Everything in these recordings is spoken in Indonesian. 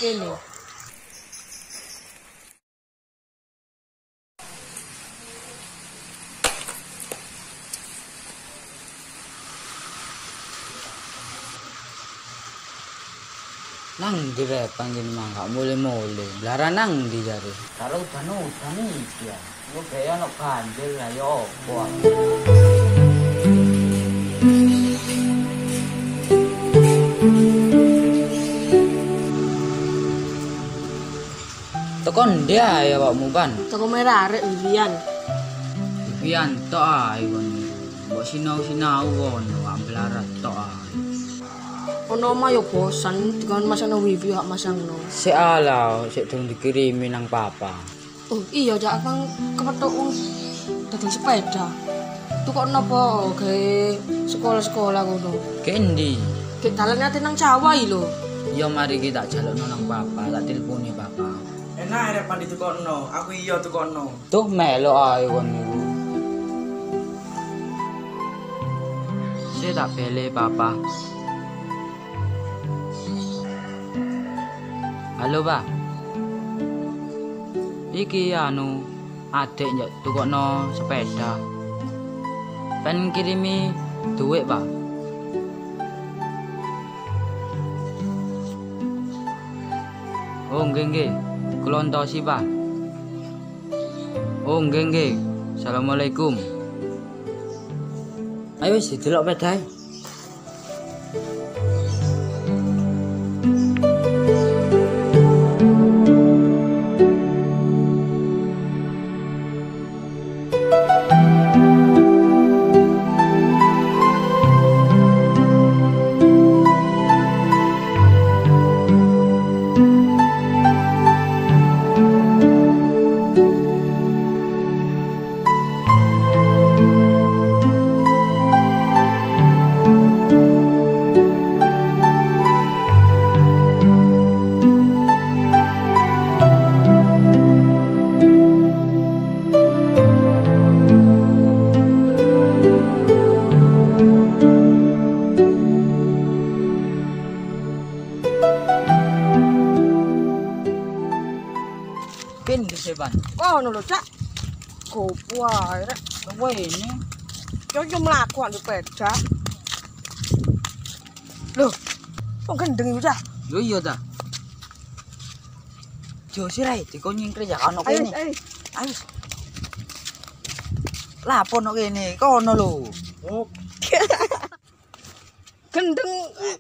kene. Nang di repang gini mah gak mulai-mulai. Belara nang di jari. Kalau udan iki ya. Lu kaya ono banjir lah yo opo. Tekon dia ya Pak Muban. Toko merah arek Vivian. Vivian tok ae kon. Mbok sinau-sinau ngono gak belara tok ae. Ono omah yo bosan dikon masang wifi hak masangno. Sik ala, sik durung dikirimi nang papa. Oh iya Cak, Abang kepethuk wong dodol sepeda. Tukok napa gawe sekolah-sekolah ngono. Kendi. Gek dalan ate nang Jawa iki lho. Ya mari kita jalukno nang papa, tak tilponi papa. Enak arek pandi tukokno, aku iya tukokno. Tuh melok ae kon niku. Saya tak bele papa. Halo Pak. Iki adik njak tukokno sepeda. Pen kirimi duit Pak. Oh nggih. Kula entosi Pak. Oh nggih. Assalamualaikum. Ayo wis delok pedae. Pin keseban. Ono lho Cak. Gopo ae rek. Wene. Yo mlaku ambek sepeda. Loh. Kok gendeng iki Cak? Yo iya ta. Jo sirai dikon nyingkre ya ono Ayo, kene. ayo. Ayo. Lapo ono kene, kono lho. Oh, Gendeng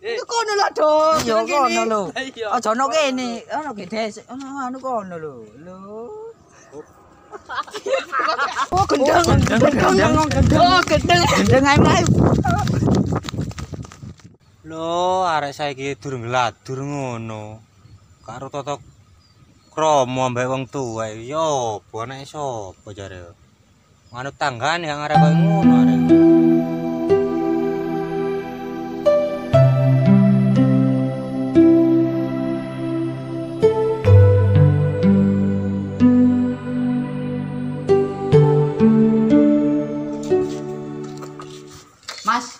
iki kono lho, Dok. Iya kono lho. iya. Aja ono kene, ono gedes, ono anu kono lho. Lho. Oh, gendeng. Oh, gendeng. Gendeng ae mlayu. Lho, arek saiki durung ngladur ngono. Karo totok kromo ambek wong tuwa yo, opo anake sapa jare. Manut tanggane yang arek koyo ngono arek. Mas,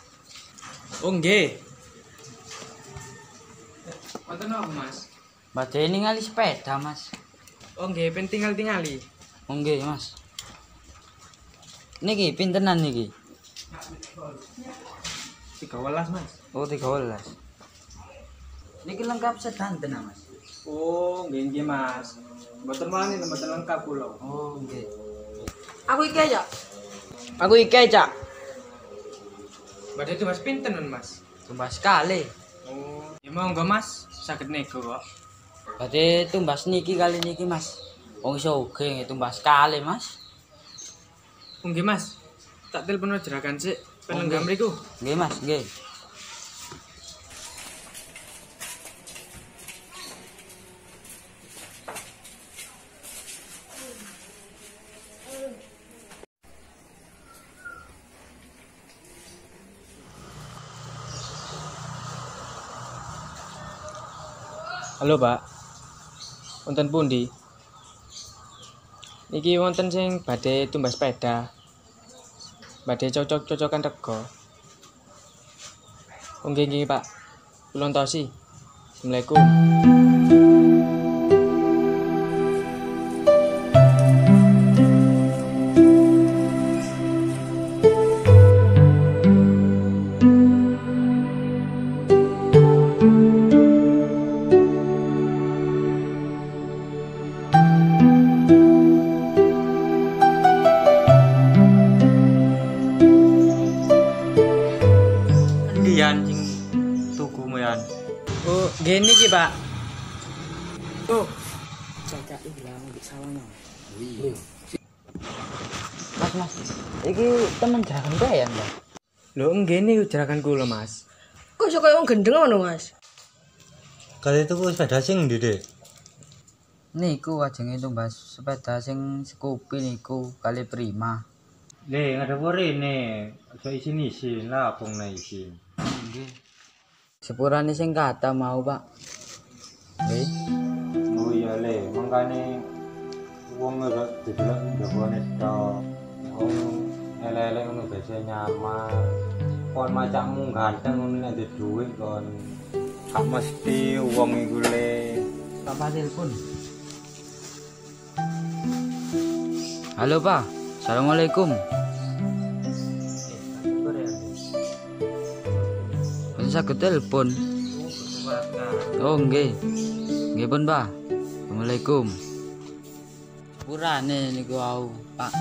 Oh nggih. Wonten apa, Mas? badhe ningali sepeda, Mas. Oh nggih, pen tinggal-tingali. Oh nggih, Mas. Niki pintenan niki? 13, Mas. Oh 13. Niki lengkap sedan tenan, Mas. Oh, nggih Mas. Mboten wani mboten lengkap kula. Oh nggih. Aku iki aja. Aku iki Cak. Badhe itu Mas pinten Mas? Tumbas sekali. Oh, ya monggo Mas, saged nego kok. Badhe tumbas niki kali niki, Mas. Wong iso uge tumbas sekali, Mas. Oh nggih Mas. Tak telepon jerakan sik penenggam mriku. Nggih, Mas, nggih. Halo Pak, wonten pundi? Niki wonten sing badhe tumbas sepeda. Badhe cocok-cocokan rego. Oh nggih Pak, kula entosi. Assalamualaikum. ngene iki, Pak. Oh. Cacak iki bilang di sawahnya. Iya. Mas. Iki temen jarakan bayan, Pak. Lho ngene jarakan kula, Mas. Kok iso koyo wong gendeng ngono, Mas? Kali itu sepeda sing ndi, Dik? Niku ajenge tumbas sepeda sing Scoopy niku kali Prima. Le, ngadep rene. Aja isin-isin lah pong na isin. Nggih. Sepurane sing kata mau, Pak. Nggih. Oh iya le, mangkane wong ora didelok jagone tok. Wong elek-elek ngono biasa nyaman. Kon macakmu ganteng ngono nek duwe dhuwit kon. Gak mesti wong iku le. Pak telepon. Halo, Pak. Assalamualaikum. Mboten saged telepon. Oh, nggih. Nggih pun, Pak. Assalamualaikum. Sepurane niku wau, Pak.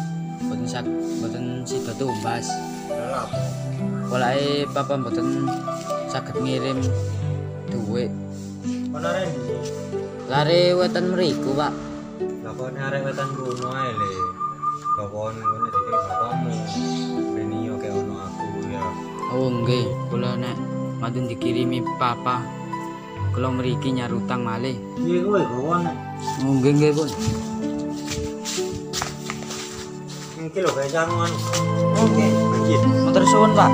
Mboten sida tumbas. Polake Papa mboten saged ngirim duit. Kon arek ndi? Lare wetan mriku, Pak. Lah kon arek wetan rono ae le. Bapakmu ngene dikek bapakmu. Reni yo kaya ono aku ya. Oh, nggih. Kula nek mboten dikirimi Papa. Kula mriki nyarutang malih. Piye kowe gowon nek Oh, nggih, Pun. iki lho kaya jangan. Oke. Begit. Matur suwun, Pak.